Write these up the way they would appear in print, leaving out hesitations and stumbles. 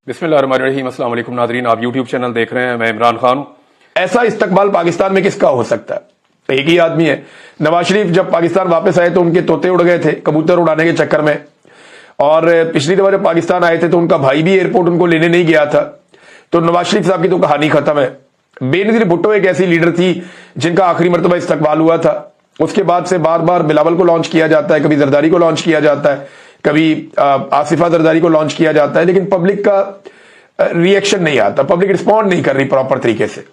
बिस्मिल्लाहिर्रहमानिर्रहीम। अस्सलाम वालेकुम नाज़रीन, आप यूट्यूब चैनल देख रहे हैं, मैं इमरान खान हूं। ऐसा इस्तकबाल पाकिस्तान में किसका हो सकता है? एक ही आदमी है। नवाज शरीफ जब पाकिस्तान वापस आए तो उनके तोते उड़ गए थे कबूतर उड़ाने के चक्कर में, और पिछली दफा जब पाकिस्तान आए थे तो उनका भाई भी एयरपोर्ट उनको लेने नहीं गया था। तो नवाज शरीफ साहब की तो कहानी खत्म है। बेनजीर भुट्टो एक ऐसी लीडर थी जिनका आखिरी मरतबा इस्तकबाल हुआ था। उसके बाद से बार बार बिलावल को लॉन्च किया जाता है, कभी जरदारी को लॉन्च किया जाता है, कभी आसिफा जरदारी को लॉन्च किया जाता है, लेकिन पब्लिक का रिएक्शन नहीं आता, पब्लिक रिस्पॉन्ड नहीं कर रही प्रॉपर तरीके से।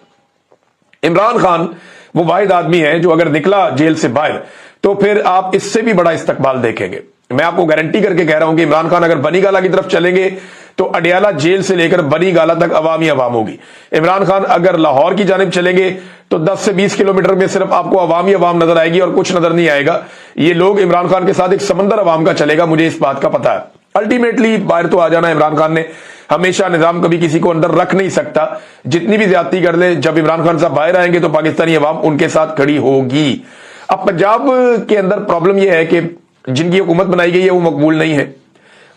इमरान खान वो वाहिद आदमी है जो अगर निकला जेल से बाहर तो फिर आप इससे भी बड़ा इस्तकबाल देखेंगे। मैं आपको गारंटी करके कह रहा हूं कि इमरान खान अगर बनी गाला की तरफ चलेंगे तो अडियाला जेल से लेकर बनी गाला तक अवाम ही अवाम होगी। इमरान खान अगर लाहौर की जानिब चलेंगे तो 10 से 20 किलोमीटर में सिर्फ आपको अवाम ही अवाम नजर आएगी और कुछ नजर नहीं आएगा। ये लोग इमरान खान के साथ एक समंदर अवाम का चलेगा, मुझे इस बात का पता है। अल्टीमेटली बाहर तो आ जाना इमरान खान ने, हमेशा निजाम कभी किसी को अंदर रख नहीं सकता, जितनी भी ज्यादती कर ले। जब इमरान खान साहब बाहर आएंगे तो पाकिस्तानी अवाम उनके साथ खड़ी होगी। अब पंजाब के अंदर प्रॉब्लम यह है कि जिनकी हुकूमत बनाई गई है वो मकबूल नहीं है,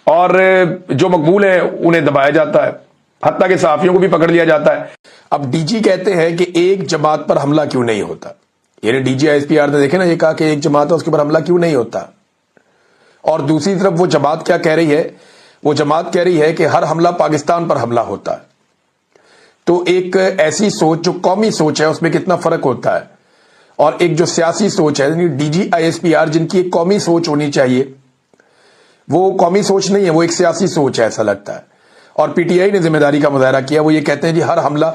और जो मकबूल है उन्हें दबाया जाता है, हत्ता के सहाफियों को भी पकड़ लिया जाता है। अब डीजी कहते हैं कि एक जमात पर हमला क्यों नहीं होता। यानी डीजी ISPR ने देखे ना, ये कहा कि एक जमात है उसके ऊपर हमला क्यों नहीं होता। और दूसरी तरफ वो जमात क्या कह रही है? वो जमात कह रही है कि हर हमला पाकिस्तान पर हमला होता है। तो एक ऐसी सोच जो कौमी सोच है उसमें कितना फर्क होता है, और एक जो सियासी सोच है, यानी डीजी ISPR जिनकी एक कौमी सोच होनी चाहिए, वो कौमी सोच नहीं है, वो एक सियासी सोच है ऐसा लगता है। और PTI ने जिम्मेदारी का मुजाहरा किया, वो ये कहते हैं जी हर हमला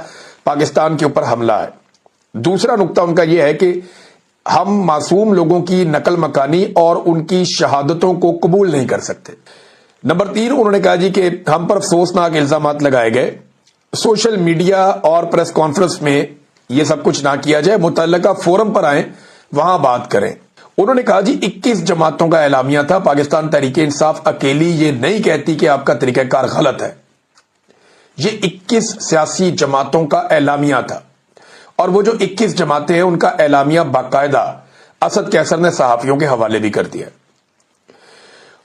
पाकिस्तान के ऊपर हमला है। दूसरा नुक्ता उनका यह है कि हम मासूम लोगों की नकल मकानी और उनकी शहादतों को कबूल नहीं कर सकते। नंबर 3 उन्होंने कहा जी कि हम पर अफसोसनाक इल्जामात लगाए गए, सोशल मीडिया और प्रेस कॉन्फ्रेंस में यह सब कुछ ना किया जाए, मुतल्लका फोरम पर आए वहां बात करें। उन्होंने कहा जी 21 जमातों का एलामिया था, पाकिस्तान तहरीक इंसाफ अकेली ये नहीं कहती कि आपका तरीकाकार गलत है। ये 21 सियासी जमातों का एलामिया था, और वो जो 21 जमातें हैं उनका एलामिया बाकायदा असद कैसर ने सहाफियों के हवाले भी कर दिया।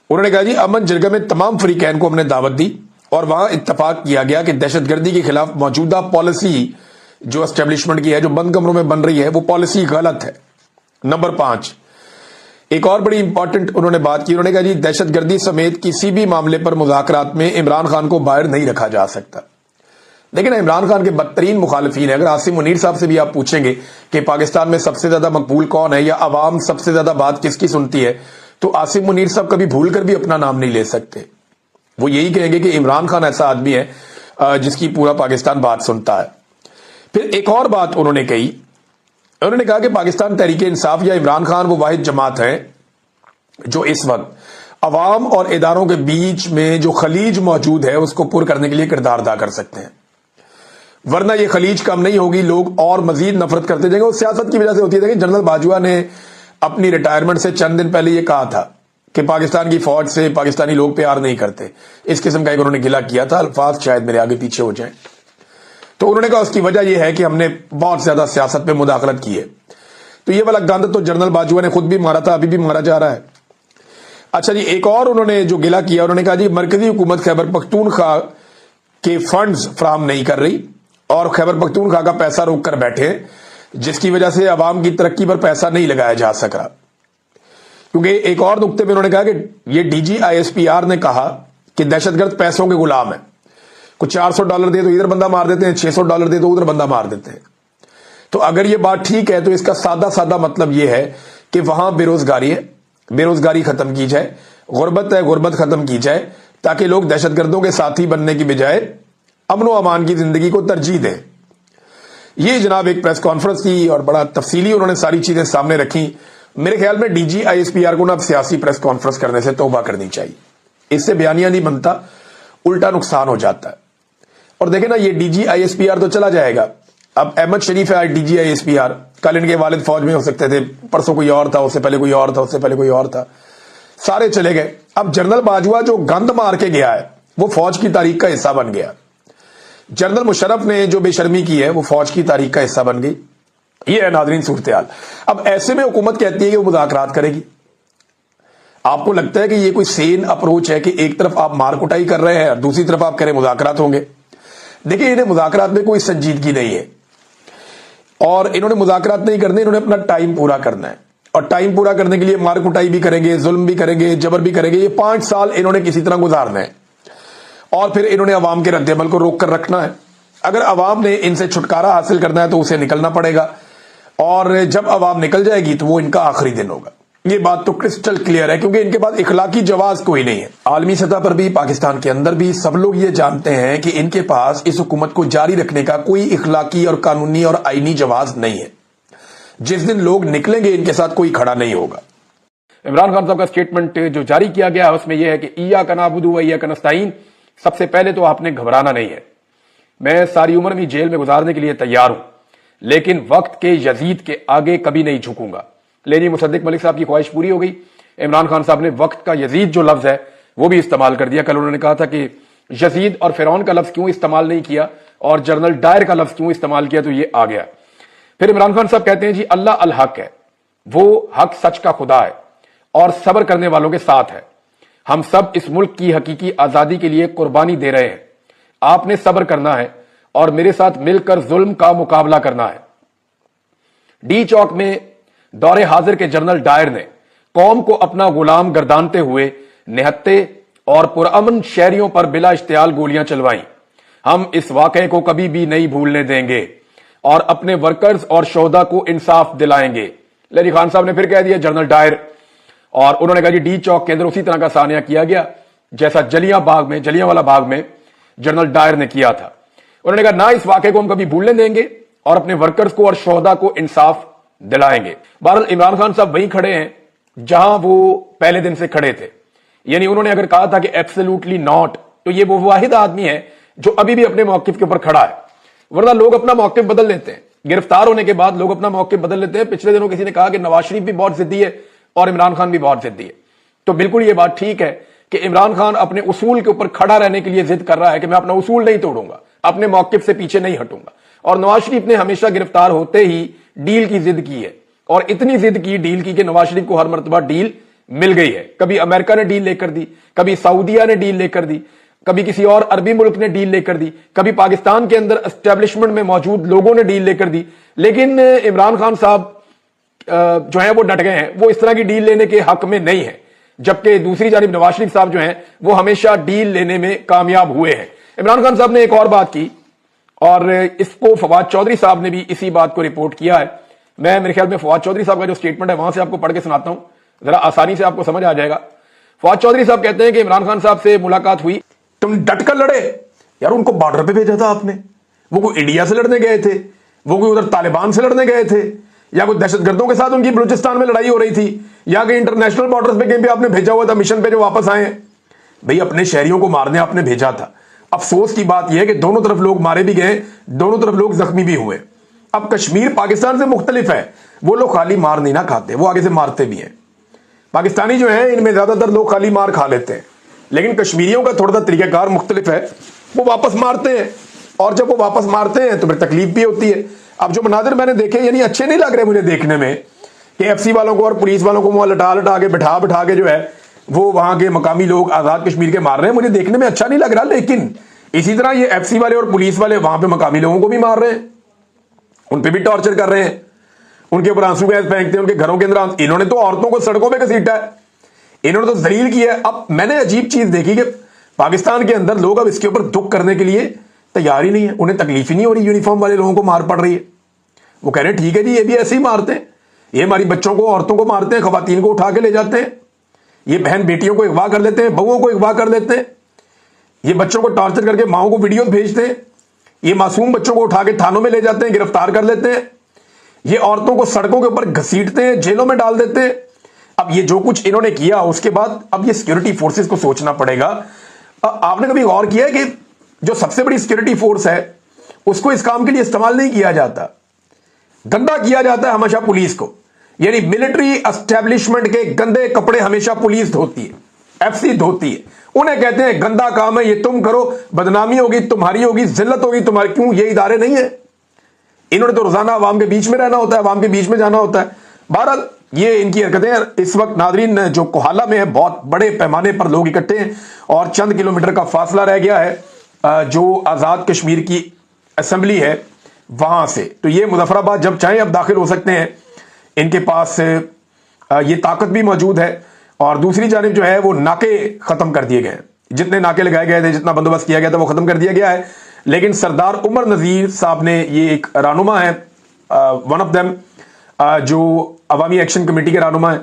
उन्होंने कहा जी अमन जरगा में तमाम फरीकैन को हमने दावत दी और वहां इत्तफाक किया गया कि दहशतगर्दी के खिलाफ मौजूदा पॉलिसी जो एस्टेब्लिशमेंट की है, जो बंद कमरों में बन रही है, वो पॉलिसी गलत है। नंबर 5 एक और बड़ी इंपॉर्टेंट उन्होंने बात की। उन्होंने कहा जी दहशतगर्दी समेत किसी भी मामले पर मुज़ाकरात में इमरान खान को बाहर नहीं रखा जा सकता। लेकिन इमरान खान के बदतरीन मुखालिफिन है। अगर आसिम मुनीर साहब से भी आप पूछेंगे कि पाकिस्तान में सबसे ज्यादा मकबूल कौन है या अवाम सबसे ज्यादा बात किसकी सुनती है, तो आसिम मुनीर साहब कभी भूल कर भी अपना नाम नहीं ले सकते। वो यही कहेंगे कि इमरान खान ऐसा आदमी है जिसकी पूरा पाकिस्तान बात सुनता है। फिर एक और बात उन्होंने कही, उन्होंने कहा कि पाकिस्तान तहरीक इंसाफ या इमरान खान वो वाहिद जमात है जो इस वक्त अवाम और इदारों के बीच में जो खलीज मौजूद है उसको पुर करने के लिए किरदार अदा कर सकते हैं, वरना ये खलीज कम नहीं होगी, लोग और मजीद नफरत करते जाएंगे। वो सियासत की वजह से होती है। जनरल बाजवा ने अपनी रिटायरमेंट से चंद दिन पहले ये कहा था कि पाकिस्तान की फौज से पाकिस्तानी लोग प्यार नहीं करते, इस किस्म का एक उन्होंने गिला किया था। अल्फाज शायद मेरे आगे पीछे हो जाएं। तो उन्होंने कहा उसकी वजह यह है कि हमने बहुत ज्यादा सियासत में मुदाखलत की है। तो ये वाला गंद तो जनरल बाजवा ने खुद भी मारा था, अभी भी मारा जा रहा है। अच्छा जी, एक और उन्होंने जो गिला किया, उन्होंने कहा जी मरकजी हुकूमत खैबर पख्तूनख्वा के फंड्स फ्राहम नहीं कर रही और खैबर पख्तूनख्वा का पैसा रोक कर बैठे, जिसकी वजह से अवाम की तरक्की पर पैसा नहीं लगाया जा सका। क्योंकि एक और नुक्ते में उन्होंने कहा कि ये डीजी ISPR ने कहा कि दहशतगर्द पैसों के गुलाम है, कुछ $400 दे तो इधर बंदा मार देते हैं, $600 दे तो उधर बंदा मार देते हैं। तो अगर ये बात ठीक है तो इसका सादा सादा मतलब यह है कि वहां बेरोजगारी है, बेरोजगारी खत्म की जाए, गुर्बत है, गुर्बत खत्म की जाए, ताकि लोग दहशतगर्दों के साथी बनने की बजाय अमन व अमान की जिंदगी को तरजीह दें। ये जनाब एक प्रेस कॉन्फ्रेंस थी और बड़ा तफसीली उन्होंने सारी चीजें सामने रखी। मेरे ख्याल में डीजी ISPR को ना सियासी प्रेस कॉन्फ्रेंस करने से तौबा करनी चाहिए। इससे बयानिया नहीं बनता, उल्टा नुकसान हो जाता है। और देखें ना, ये डीजी ISPR तो चला जाएगा। अब अहमद शरीफ है डीजी ISPR, कल इनके वालिद फौज में हो सकते थे, परसों कोई और था, उससे पहले कोई और था, उससे पहले कोई और था, सारे चले गए। अब जनरल बाजवा जो गंद मार के गया है वो फौज की तारीख का हिस्सा बन गया। जनरल मुशर्रफ ने जो बेशर्मी की है वो फौज की तारीख का हिस्सा बन गई। ये है नाज़रीन सूरत हाल। अब ऐसे में हुकूमत कहती है कि वो मुज़ाकरात करेगी। آپ کو لگتا ہے کہ یہ کوئی سین اپروچ ہے کہ ایک طرف آپ مار کٹائی کر رہے ہیں اور دوسری طرف آپ کہہ رہے ہیں مذاکرات ہوں گے؟ دیکھیں انہیں مذاکرات میں کوئی سنجیدگی نہیں ہے اور انہوں نے مذاکرات نہیں کرنے، انہوں نے اپنا ٹائم پورا کرنا ہے اور ٹائم پورا کرنے کے لیے مار کٹائی بھی کریں گے، ظلم بھی کریں گے، جبر بھی کریں گے۔ یہ 5 سال انہوں نے کسی طرح گزارنا ہے اور پھر انہوں نے عوام کے رد عمل کو روک کر رکھنا ہے۔ اگر عوام نے ان سے چھٹکارا حاصل کرنا ہے تو اسے نکلنا پڑے گا اور جب عوام نکل جائے گی تو وہ ان کا آخری دن ہوگا۔ یہ بات تو کرسٹل کلیئر ہے کیونکہ ان کے پاس اخلاقی جواز کوئی نہیں ہے۔ عالمی سطح پر بھی، پاکستان کے اندر بھی سب لوگ یہ جانتے ہیں کہ ان کے پاس اس حکومت کو جاری رکھنے کا کوئی اخلاقی اور قانونی اور آئینی جواز نہیں ہے۔ جس دن لوگ نکلیں گے ان کے ساتھ کوئی کھڑا نہیں ہوگا۔ عمران خان صاحب کا سٹیٹمنٹ جو جاری کیا گیا ہے اس میں یہ ہے کہ ایاک نعبد و ایاک نستعین، سب سے پہلے تو آپ نے گھبرانا نہیں ہے، میں ساری عمر بھی جیل میں گزارنے کے لیے تیار ہوں لیکن وقت کے یزید کے آگے کبھی نہیں جھکوں گا۔ لیکن مصدق ملک صاحب کی خواہش پوری ہو گئی، عمران خان صاحب نے وقت کا یزید جو لفظ ہے وہ بھی استعمال کر دیا۔ کل انہوں نے کہا تھا کہ یزید اور فرعون کا لفظ کیوں استعمال نہیں کیا اور جنرل ڈائر کا لفظ کیوں استعمال کیا، تو یہ آ گیا۔ پھر عمران خان صاحب کہتے ہیں جی اللہ الحق ہے، وہ حق سچ کا خدا ہے اور صبر کرنے والوں کے ساتھ ہے۔ ہم سب اس ملک کی حقیقی آزادی کے لیے قربانی دے رہے ہیں، آپ نے صبر کرنا ہے اور میرے ساتھ مل کر ظلم کا مقابلہ کرنا ہے۔ ڈی چوک میں دور حاضر کے جنرل ڈائر نے قوم کو اپنا غلام گردانتے ہوئے نہتے اور پرامن شہریوں پر بلا اشتعال گولیاں چلوائیں۔ ہم اس واقعے کو کبھی بھی نہیں بھولنے دیں گے اور اپنے ورکرز اور شہداء کو انصاف دلائیں گے۔ لیڈی خان صاحب نے پھر کہہ دیا جنرل ڈائر، اور انہوں نے کہا جی ڈی چوک کے اندر اسی طرح کا سانحہ کیا گیا جیسا جلیاں والا باغ میں جنرل ڈائر نے کیا تھا۔ انہوں نے کہا نہ اس واقعے کو ہم کبھی بھولنے دیں گے اور اپنے ورکرز کو اور شہداء کو انصاف دلائیں گے۔ بہرحال عمران خان صاحب وہیں کھڑے ہیں جہاں وہ پہلے دن سے کھڑے تھے، یعنی انہوں نے اگر کہا تھا کہ ایبسولوٹلی ناٹ، تو یہ وہ واحد آدمی ہے جو ابھی بھی اپنے موقف کے اوپر کھڑا ہے، ورنہ لوگ اپنا موقف بدل لیتے ہیں۔ گرفتار ہونے کے بعد لوگ اپنا موقف بدل لیتے ہیں۔ پچھلے دنوں کسی نے کہا کہ نواز شریف بھی بہت ضدی ہے اور عمران خان بھی بہت ضدی ہے، تو بالکل یہ بات ٹھیک ہے کہ عمران خان اپنے اصول کے اوپر کھڑا رہنے کے لیے ضد کر رہا ہے کہ میں اپنا اصول نہیں توڑوں گا، اپنے موقف سے پیچھے نہیں ہٹوں گا، اور نواز شریف نے ہمیشہ گرفتار ہوتے ہی ڈیل کی ضد کی ہے اور اتنی ضد کی ڈیل کی کہ نواز شریف کو ہر مرتبہ ڈیل مل گئی ہے۔ کبھی امریکہ نے ڈیل لے کر دی، کبھی سعودیہ نے ڈیل لے کر دی، کبھی کسی اور عربی ملک نے ڈیل لے کر دی، کبھی پاکستان کے اندر اسٹیبلشمنٹ میں موجود لوگوں نے ڈیل لے کر دی، لیکن عمران خان صاحب جو ہیں وہ ڈٹ گئے ہیں، وہ اس طرح کی ڈیل لینے کے حق میں نہیں ہے، جبکہ دوسری جانب نواز شریف صاحب جو ہیں وہ ہمیشہ ڈیل لینے میں کامیاب ہوئے ہیں۔ عمران خان صاحب نے ایک اور بات کی اور اس کو فواد چودھری صاحب نے بھی اسی بات کو رپورٹ کیا ہے۔ میں میرے خیال میں فواد چودھری صاحب کا جو سٹیٹمنٹ ہے وہاں سے آپ کو پڑھ کے سناتا ہوں، ذرا آسانی سے آپ کو سمجھ آ جائے گا۔ فواد چودھری صاحب کہتے ہیں کہ عمران خان صاحب سے ملاقات ہوئی، تم ڈٹ کر لڑے یار، ان کو بارڈر پہ بھیجا تھا آپ نے، وہ کوئی انڈیا سے لڑنے گئے تھے، وہ کوئی ادھر طالبان سے لڑنے گئے تھے، یا کوئی دہشت گردوں کے ساتھ ان کی بلوچستان میں لڑائی ہو رہی تھی، یا کہ انٹرنیشنل بارڈرز پہ کہیں پہ آپ نے بھیجا ہوا تھا مشن پہ جو واپس آئے ہیں؟ بھئی اپنے شہریوں کو مارنے آپ نے بھیجا تھا۔ افسوس کی بات یہ ہے کہ دونوں طرف لوگ مارے بھی گئے، دونوں طرف لوگ زخمی بھی ہوئے۔ اب کشمیر پاکستان سے مختلف ہے، وہ لوگ خالی مار نہیں نہ کھاتے، وہ آگے سے مارتے بھی ہیں۔ پاکستانی جو ہیں ان میں زیادہ تر لوگ خالی مار کھا لیتے ہیں، لیکن کشمیریوں کا تھوڑا سا طریقہ کار مختلف ہے، وہ واپس مارتے ہیں، اور جب وہ واپس مارتے ہیں تو پھر تکلیف بھی ہوتی ہے۔ اب جو مناظر میں نے دیکھے یعنی اچھے نہیں لگ رہے مجھے دیکھنے میں کہ ایف سی والوں کو اور پولیس والوں کو لٹا کے بٹھا کے جو ہے وہ وہاں کے مقامی لوگ آزاد کشمیر کے مار رہے ہیں، مجھے دیکھنے میں اچھا نہیں لگ رہا۔ لیکن اسی طرح یہ ایف سی والے اور پولیس والے وہاں پہ مقامی لوگوں کو بھی مار رہے ہیں، ان پہ بھی ٹارچر کر رہے ہیں، ان کے اوپر آنسو گیس پھینکتے ہیں، ان کے گھروں کے اندر انہوں نے تو عورتوں کو سڑکوں پہ گھسیٹا ہے، انہوں نے تو ذلیل کیا ہے۔ اب میں نے عجیب چیز دیکھی کہ پاکستان کے اندر لوگ اب اس کے اوپر دکھ کرنے کے لیے تیار ہی نہیں ہے، انہیں تکلیف ہی نہیں ہو رہی یونیفارم والے لوگوں کو مار پڑ رہی ہے، وہ کہہ رہے ہیں ٹھیک ہے جی یہ بھی ایسے ہی مارتے ہیں، یہ ہماری بچوں کو عورتوں کو مارتے ہیں، خواتین کو اٹھا کے لے جاتے ہیں، یہ بہن بیٹیوں کو اغوا کر لیتے ہیں، بہوؤں کو اغوا کر لیتے ہیں، یہ بچوں کو ٹارچر کر کے ماؤں کو ویڈیوز بھیجتے ہیں، یہ معصوم بچوں کو اٹھا کے تھانوں میں لے جاتے ہیں، گرفتار کر لیتے ہیں، یہ عورتوں کو سڑکوں کے اوپر گھسیٹتے ہیں، جیلوں میں ڈال دیتے ہیں۔ اب یہ جو کچھ انہوں نے کیا اس کے بعد اب یہ سیکورٹی فورسز کو سوچنا پڑے گا۔ آپ نے کبھی غور کیا ہے کہ جو سب سے بڑی سیکورٹی فورس ہے اس کو اس کام کے لیے استعمال نہیں کیا جاتا، گندا کیا جاتا ہے ہمیشہ پولیس کو، یعنی ملٹری اسٹیبلشمنٹ کے گندے کپڑے ہمیشہ پولیس دھوتی ہے، ایف سی دھوتی ہے، انہیں کہتے ہیں گندا کام ہے یہ تم کرو، بدنامی ہوگی تمہاری، ہوگی ذلت ہوگی تمہاری۔ کیوں؟ یہ ادارے نہیں ہیں، انہوں نے تو روزانہ عوام کے بیچ میں رہنا ہوتا ہے، عوام کے بیچ میں جانا ہوتا ہے۔ بہرحال یہ ان کی حرکتیں اس وقت ناظرین جو کوہالہ میں ہے بہت بڑے پیمانے پر لوگ اکٹھے ہیں اور چند کلومیٹر کا فاصلہ رہ گیا ہے جو آزاد کشمیر کی اسمبلی ہے وہاں سے. تو یہ مظفر آباد جب چاہیں اب داخل ہو سکتے ہیں, ان کے پاس یہ طاقت بھی موجود ہے. اور دوسری جانب جو ہے وہ ناکے ختم کر دیے گئے ہیں, جتنے ناکے لگائے گئے تھے, جتنا بندوبست کیا گیا تھا وہ ختم کر دیا گیا ہے. لیکن سردار عمر نذیر صاحب نے, یہ ایک رہنما ہے ون آف دیم, جو عوامی ایکشن کمیٹی کے رہنما ہیں,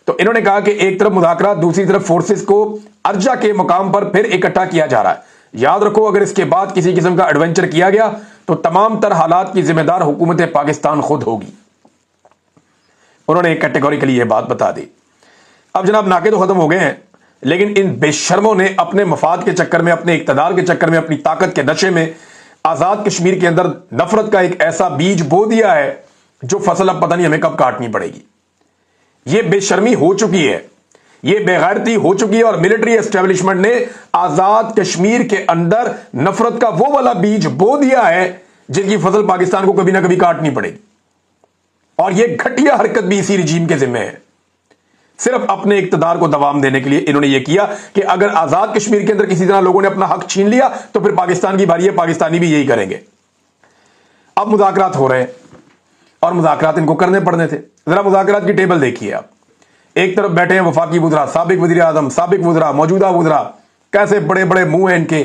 تو انہوں نے کہا کہ ایک طرف مذاکرات, دوسری طرف فورسز کو ارجا کے مقام پر پھر اکٹھا کیا جا رہا ہے. یاد رکھو اگر اس کے بعد کسی قسم کا ایڈونچر کیا گیا تو تمام تر حالات کی ذمہ دار حکومت پاکستان خود ہوگی. انہوں نے ایک کیٹیگوریکلی یہ بات بتا دی. اب جناب ناکے تو ختم ہو گئے ہیں, لیکن ان بے شرموں نے اپنے مفاد کے چکر میں, اپنے اقتدار کے چکر میں, اپنی طاقت کے نشے میں آزاد کشمیر کے اندر نفرت کا ایک ایسا بیج بو دیا ہے جو فصل اب پتہ نہیں ہمیں کب کاٹنی پڑے گی. یہ بے شرمی ہو چکی ہے, یہ بے غیرتی ہو چکی ہے, اور ملٹری اسٹیبلشمنٹ نے آزاد کشمیر کے اندر نفرت کا وہ والا بیج بو دیا ہے جن کی فصل پاکستان کو کبھی نہ کبھی کاٹنی پڑے گی. اور یہ گھٹیا حرکت بھی اسی رجیم کے ذمہ ہے. صرف اپنے اقتدار کو دوام دینے کے لیے انہوں نے یہ کیا کہ اگر آزاد کشمیر کے اندر کسی طرح لوگوں نے اپنا حق چھین لیا تو پھر پاکستان کی باری ہے, پاکستانی بھی یہی کریں گے. اب مذاکرات ہو رہے ہیں اور مذاکرات ان کو کرنے پڑنے تھے. ذرا مذاکرات کی ٹیبل دیکھیے آپ. ایک طرف بیٹھے ہیں وفاقی وزراء, سابق وزیر اعظم, سابق وزراء, موجودہ وزراء, کیسے بڑے بڑے منہ ہیں ان کے,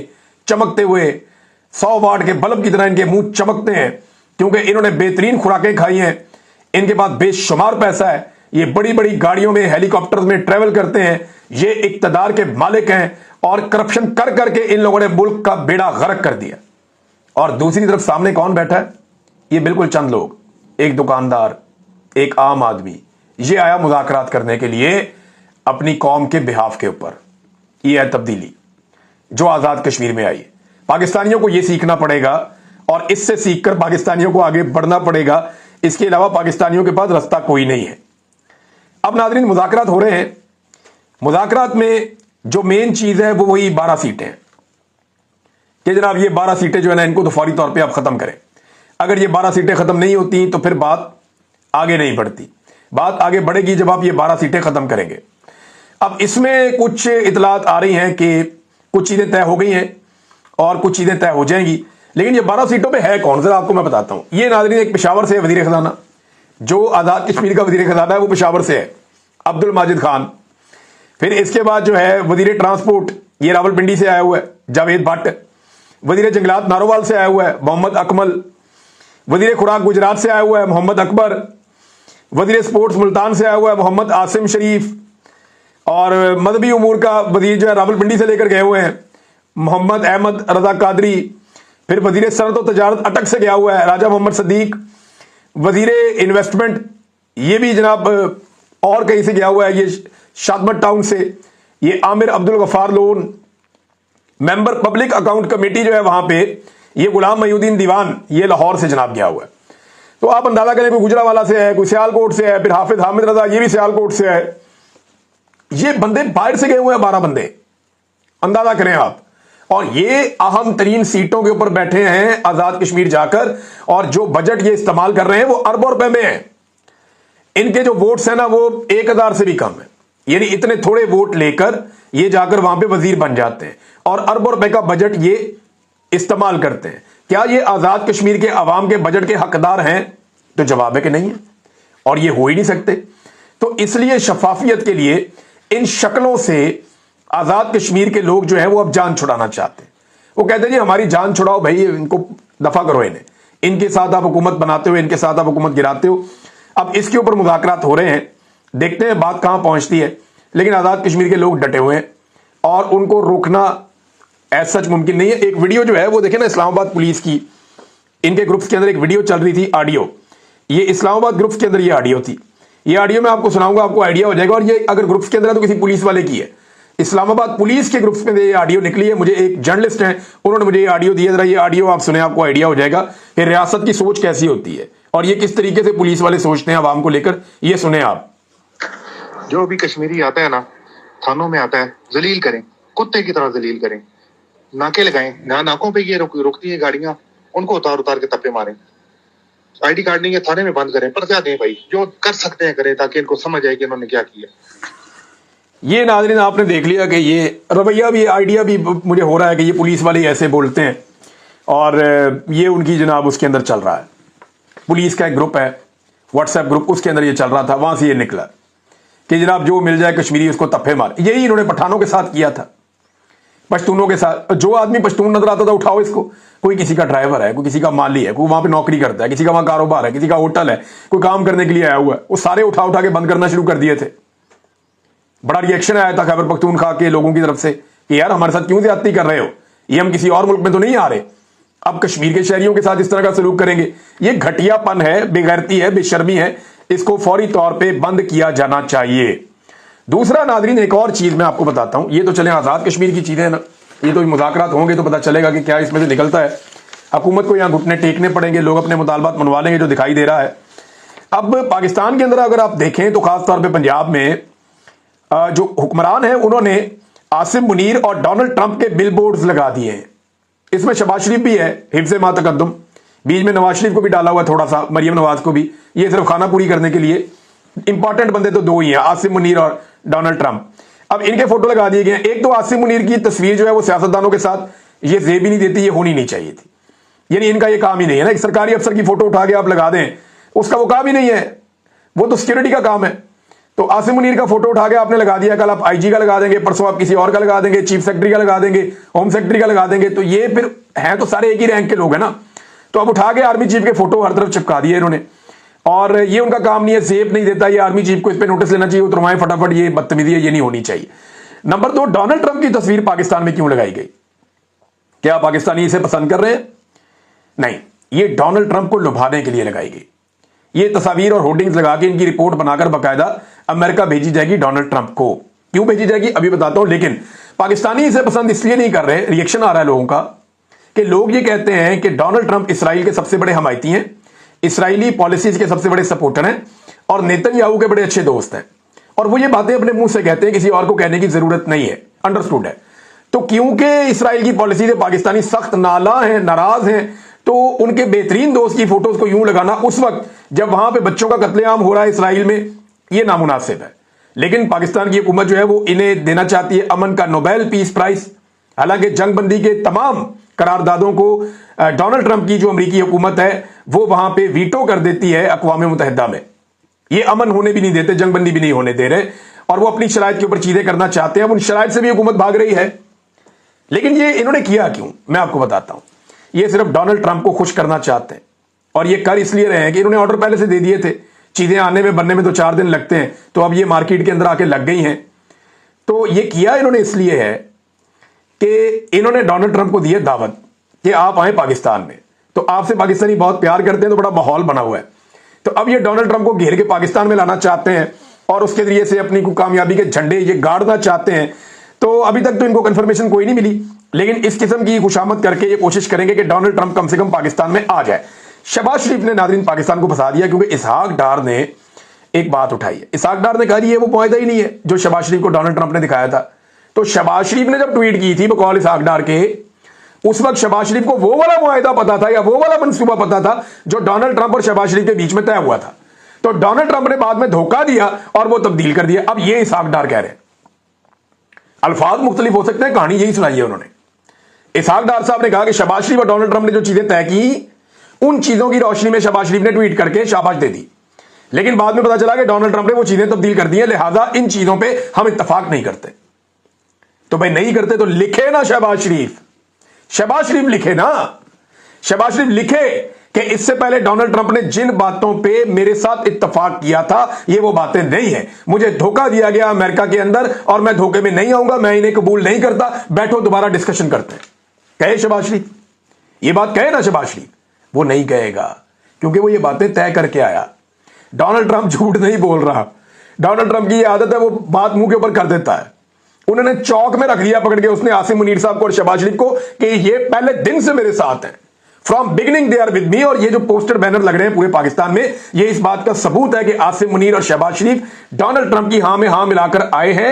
چمکتے ہوئے 100 واٹ کے بلب کی طرح ان کے منہ چمکتے ہیں کیونکہ انہوں نے بہترین خوراکیں کھائی ہیں, ان کے پاس بے شمار پیسہ ہے, یہ بڑی بڑی گاڑیوں میں, ہیلی کاپٹر میں ٹریول کرتے ہیں, یہ اقتدار کے مالک ہیں, اور کرپشن کر کر کے ان لوگوں نے ملک کا بیڑا غرق کر دیا. اور دوسری طرف سامنے کون بیٹھا ہے؟ یہ بالکل چند لوگ, ایک دکاندار, ایک عام آدمی, یہ آیا مذاکرات کرنے کے لیے اپنی قوم کے بہاف کے اوپر. یہ ہے تبدیلی جو آزاد کشمیر میں آئی ہے. پاکستانیوں کو یہ سیکھنا پڑے گا اور اس سے سیکھ کر پاکستانیوں کو آگے بڑھنا پڑے گا. اس کے علاوہ پاکستانیوں کے پاس رستہ کوئی نہیں ہے. اب ناظرین مذاکرات ہو رہے ہیں. مذاکرات میں جو مین چیز ہے وہ وہی 12 سیٹیں ہیں کہ جناب یہ 12 سیٹیں جو ہے نا ان کو تو فوری طور پہ آپ ختم کریں. اگر یہ 12 سیٹیں ختم نہیں ہوتی تو پھر بات آگے نہیں بڑھتی. بات آگے بڑھے گی جب آپ یہ 12 سیٹیں ختم کریں گے. اب اس میں کچھ اطلاعات آ رہی ہیں کہ کچھ چیزیں طے ہو گئی ہیں اور کچھ چیزیں طے ہو جائیں گی. لیکن یہ 12 سیٹوں پہ ہے کون, ذرا آپ کو میں بتاتا ہوں. یہ ناظرین ایک پشاور سے وزیر خزانہ, جو آزاد کشمیر کا وزیر خزانہ ہے وہ پشاور سے ہے, عبد الماجد خان. پھر اس کے بعد جو ہے وزیر ٹرانسپورٹ, یہ راولپنڈی سے آیا ہوا ہے, جاوید بھٹ. وزیر جنگلات نارووال سے آیا ہوا ہے, محمد اکمل. وزیر خوراک گجرات سے آیا ہوا ہے, محمد اکبر. وزیر سپورٹس ملتان سے آیا ہوا ہے, محمد عاصم شریف. اور مذہبی امور کا وزیر جو ہے راولپنڈی سے لے کر گئے ہوئے ہیں, محمد احمد رضا قادری. پھر وزیر صنعت و تجارت اٹک سے گیا ہوا ہے, راجہ محمد صدیق. وزیر انویسٹمنٹ یہ بھی جناب اور کہیں سے گیا ہوا ہے, یہ شادمت ٹاؤن سے. یہ عامر عبد الغفار لون. ممبر پبلک اکاؤنٹ کمیٹی جو ہے وہاں پہ یہ غلام محی الدین دیوان, یہ لاہور سے جناب گیا ہوا ہے. تو آپ اندازہ کریں کوئی گجرانوالہ سے ہے, کوئی سیالکوٹ سے ہے, پھر حافظ حامد رضا یہ بھی سیالکوٹ سے ہے. یہ بندے باہر سے گئے ہوئے ہیں 12 بندے, اندازہ کریں آپ. اور یہ اہم ترین سیٹوں کے اوپر بیٹھے ہیں آزاد کشمیر جا کر, اور جو بجٹ یہ استعمال کر رہے ہیں وہ اربوں روپے میں ہیں. ان کے جو ووٹس ہیں نا وہ 1000 سے بھی کم ہے. یعنی اتنے تھوڑے ووٹ لے کر یہ جا کر وہاں پہ وزیر بن جاتے ہیں اور اربوں روپے کا بجٹ یہ استعمال کرتے ہیں. کیا یہ آزاد کشمیر کے عوام کے بجٹ کے حقدار ہیں؟ تو جواب ہے کہ نہیں ہے, اور یہ ہو ہی نہیں سکتے. تو اس لیے شفافیت کے لیے ان شکلوں سے آزاد کشمیر کے لوگ جو ہیں وہ اب جان چھڑانا چاہتے ہیں. وہ کہتے ہیں جی ہماری جان چھڑاؤ بھائی, ان کو دفع کرو, انہیں ان کے ساتھ آپ حکومت بناتے ہو, ان کے ساتھ آپ حکومت گراتے ہو. اب اس کے اوپر مذاکرات ہو رہے ہیں, دیکھتے ہیں بات کہاں پہنچتی ہے. لیکن آزاد کشمیر کے لوگ ڈٹے ہوئے ہیں اور ان کو روکنا ایز سچ ممکن نہیں ہے. ایک ویڈیو جو ہے وہ دیکھیں نا اسلام آباد پولیس کی, ان کے گروپس کے اندر ایک ویڈیو چل رہی تھی, آڈیو. یہ اسلام آباد گروپس کے اندر یہ آڈیو تھی. یہ آڈیو میں آپ کو سناؤں گا, آپ کو آئیڈیا ہو جائے گا. اور یہ اگر گروپس کے اندر ہے تو کسی پولیس والے کی ہے. اسلام آباد پولیس کے گروپس میں یہ آڈیو نکلی ہے. مجھے ایک جرنلسٹ ہیں, انہوں نے مجھے یہ آڈیو دی ہے. ذرا یہ آڈیو آپ سنیں, آپ کو آئیڈیا ہو جائے گا کہ ریاست کی سوچ کیسی ہوتی ہے اور یہ کس طریقے سے پولیس والے سوچتے ہیں عوام کو لے کر. یہ سنیں آپ. جو بھی کشمیری آتا ہے نا, تھانوں میں آتا ہے, ذلیل کریں, کتے کی طرح ذلیل کریں, ناکے لگائیں. ناکوں پہ یہ رکتی ہیں گاڑیاں, ان کو اتار اتار کے تپے ماریں. ID कार्ड नहीं है, थाने में बंद करें, पर्चा दें भाई, जो कर सकते हैं करें, ताकि इनको समझ आए कि इन्होंने क्या किया। ये नाज़रीन आपने देख लिया कि ये रवैया भी, आइडिया भी मुझे हो रहा है कि ये पुलिस वाले ऐसे बोलते हैं, और ये उनकी जनाब उसके अंदर चल रहा है। पुलिस का एक ग्रुप है, व्हाट्सएप ग्रुप, उसके अंदर ये चल रहा था, वहां से ये निकला कि जनाब जो मिल जाए कश्मीरी उसको तप्पे मार। यही इन्होंने पठानों के साथ किया था, पश्तूनों के साथ। जो आदमी पश्तून नजर आता था उठाओ इसको। कोई किसी का ड्राइवर है, कोई किसी का माली है, कोई वहां पे नौकरी करता है, किसी का वहां कारोबार है, किसी का होटल है, कोई काम करने के लिए आया हुआ है, वो सारे उठा उठा के बंद करना शुरू कर दिए थे। बड़ा रिएक्शन आया था खैबर पख्तूनख्वा के लोगों की तरफ से कि यार हमारे साथ क्यों ज्यादती कर रहे हो, ये हम किसी और मुल्क में तो नहीं आ रहे, अब कश्मीर के शहरियों के साथ इस तरह का सलूक करेंगे। ये घटियापन है, बेगैरती है, बेशर्मी है, इसको फौरी तौर पे बंद किया जाना चाहिए। दूसरा नाज़रीन एक और चीज मैं आपको बताता हूं, ये तो चले आजाद कश्मीर की चीजें ना, ये तो मुज़ाकरात होंगे तो पता चलेगा कि क्या इसमें से निकलता है। हुकूमत को यहां घुटने टेकने पड़ेंगे, लोग अपने मुतालबात मनवा लेंगे, जो दिखाई दे रहा है। अब पाकिस्तान के अंदर अगर आप देखें तो खासतौर पर पंजाब में जो हुक्मरान है उन्होंने आसिम मुनीर और डोनाल्ड ट्रंप के बिल बोर्ड्स लगा दिए हैं। इसमें शहबाज शरीफ भी है, हिफ्ज़े मा तकद्दुम, बीच में नवाज शरीफ को भी डाला हुआ थोड़ा सा, मरियम नवाज को भी। ये सिर्फ खाना पूरी करने के लिए। इंपॉर्टेंट बंदे तो दो ही हैं, आसिम मुनीर और डोनाल्ड ट्रंप। अब इनके फोटो लगा दिए गए। एक तो आसिम मुनीर की तस्वीर जो है वो सियासतदानों के साथ ये जेब ही नहीं देती, ये होनी नहीं चाहिए थी, यानी इनका ये काम ही नहीं है ना। एक सरकारी अफसर की फोटो उठा के आप लगा दें, उसका वो काम ही नहीं है, वो तो सिक्योरिटी का काम है। तो आसिम मुनीर का फोटो उठा के आपने लगा दिया, कल आप IG का लगा देंगे, परसों आप किसी और का लगा देंगे, चीफ सेक्रेटरी का लगा देंगे, होम सेक्रेटरी का लगा देंगे, तो ये फिर हैं तो सारे एक ही रैंक के लोग हैं ना। तो अब उठा के आर्मी चीफ के फोटो हर तरफ चिपका दिए इन्होंने, और ये उनका काम नहीं है, जेब नहीं देता, ये आर्मी चीफ को इस पर नोटिस लेना चाहिए, उतरवाएं फटाफट, ये बदतमीजी है, ये नहीं होनी चाहिए। नंबर 2, डोनाल्ड ट्रंप की तस्वीर पाकिस्तान में क्यों लगाई गई? क्या पाकिस्तानी इसे पसंद कर रहे हैं? नहीं, ये डोनाल्ड ट्रंप को लुभाने के लिए लगाई गई। ये तस्वीर और होर्डिंग्स लगा के इनकी रिपोर्ट बनाकर बाकायदा अमेरिका भेजी जाएगी डोनाल्ड ट्रंप को। क्यों भेजी जाएगी अभी बताता हूं, लेकिन पाकिस्तानी इसे पसंद इसलिए नहीं कर रहे, रिएक्शन आ रहा है लोगों का कि लोग ये कहते हैं कि डोनाल्ड ट्रंप इसराइल के सबसे बड़े हमायती हैं, इसराइली पॉलिसीज के सबसे बड़े सपोर्टर हैं, और नेतन्याहू के बड़े अच्छे दोस्त हैं, और वो ये बातें अपने मुंह से कहते हैं, किसी और को कहने की जरूरत नहीं है, अंडरस्टूड है। तो क्योंकि इसराइल की पॉलिसी से पाकिस्तानी सख्त नाला हैं, नाराज हैं, तो उनके बेहतरीन दोस्त की फोटोज को यूं लगाना उस वक्त जब वहां पे बच्चों का कत्लेआम हो रहा है इसराइल में, ये नामुनासिब है। लेकिन पाकिस्तान की हुकूमत जो है वो इन्हें देना चाहती है अमन का नोबेल पीस प्राइज। हालांकि जंगबंदी के तमाम करारदादों को डोनाल्ड ट्रंप की जो अमरीकी हुकूमत है वो वहां पे वीटो कर देती है अक़वाम मुत्तहिदा में। ये अमन होने भी नहीं देते, जंगबंदी भी नहीं होने दे रहे, और वो अपनी शराइत के ऊपर चीजें करना चाहते हैं। उन शराइत से भी हुकूमत भाग रही है। लेकिन ये इन्होंने किया क्यों, मैं आपको बताता हूं। ये सिर्फ डोनाल्ड ट्रंप को खुश करना चाहते हैं, और ये कर इसलिए रहे हैं कि इन्होंने ऑर्डर पहले से दे दिए थे, चीजें आने में बनने में तो 4 दिन लगते हैं, तो अब ये मार्केट के अंदर आके लग गई हैं। तो ये किया इन्होंने इसलिए है कि इन्होंने डोनाल्ड ट्रंप को दी है दावत कि आप आए पाकिस्तान में, तो आपसे पाकिस्तानी बहुत प्यार करते हैं, तो बड़ा माहौल बना हुआ है। तो अब ये डोनाल्ड ट्रंप को घेर के पाकिस्तान में लाना चाहते हैं और उसके जरिए से अपनी कामयाबी के झंडे ये गाड़ना चाहते हैं। तो अभी तक तो इनको कंफर्मेशन कोई नहीं मिली, लेकिन इस किस्म की खुशामद करके ये कोशिश करेंगे कि डोनाल्ड ट्रंप कम से कम पाकिस्तान में आ जाए। शहबाज शरीफ ने नाज़रीन पाकिस्तान को फंसा दिया, क्योंकि इसहाक डार ने एक बात उठाई है। इसहाक डार ने कहा ये वो मुआहिदा ही नहीं है जो शहबाज शरीफ को डोनाल्ड ट्रंप ने दिखाया था। तो शहबाज शरीफ ने जब ट्वीट की थी बकौल इसहाक डार के, उस वक्त शहबाज शरीफ को वो वाला मुआहिदा पता था या वो वाला मंसूबा पता था जो डोनाल्ड ट्रंप और शहबाज शरीफ के बीच में तय हुआ था। तो डोनाल्ड ट्रंप ने बाद में धोखा दिया और वो तब्दील कर दिया। अब ये इसहाक डार कह रहे हैं, अल्फाज मुख्तलिफ हो सकते हैं, कहानी यही सुनाई है उन्होंने। इसहाक डार साहब ने कहा कि शहबाज शरीफ और डोनाल्ड ट्रंप ने जो चीजें तय की, उन चीजों की रोशनी में शहबाज शरीफ ने ट्वीट करके शाबाश दे दी, लेकिन बाद में पता चला कि डोनाल्ड ट्रंप ने वो चीजें तब्दील कर दी हैं, लिहाजा इन चीजों पे हम इत्तफाक नहीं करते। तो भाई नहीं करते तो लिखे ना शहबाज शरीफ लिखे ना, शहबाज शरीफ लिखे कि इससे पहले डोनाल्ड ट्रंप ने जिन बातों पे मेरे साथ इत्तफाक किया था ये वो बातें नहीं है, मुझे धोखा दिया गया अमेरिका के अंदर और मैं धोखे में नहीं आऊंगा, मैं इन्हें कबूल नहीं करता, बैठो दोबारा डिस्कशन करते हैं। कहे शहबाज शरीफ, ये बात कहे ना शहबाज शरीफ, वो नहीं कहेगा क्योंकि वो ये बातें तय करके आया। डोनाल्ड ट्रंप झूठ नहीं बोल रहा, डोनाल्ड ट्रंप की ये आदत है, वो बात मुंह के ऊपर कर देता है। उन्होंने चौक में रख लिया पकड़ के उसने आसिम मुनीर साहब को और शहबाज शरीफ को कि ये पहले दिन से मेरे साथ हैं, from beginning they are with me. और ये जो पोस्टर बैनर लग रहे हैं पूरे पाकिस्तान में, ये इस बात का सबूत है कि आसिम मुनीर और शहबाज शरीफ डोनाल्ड ट्रंप की हां में हां मिलाकर आए हैं।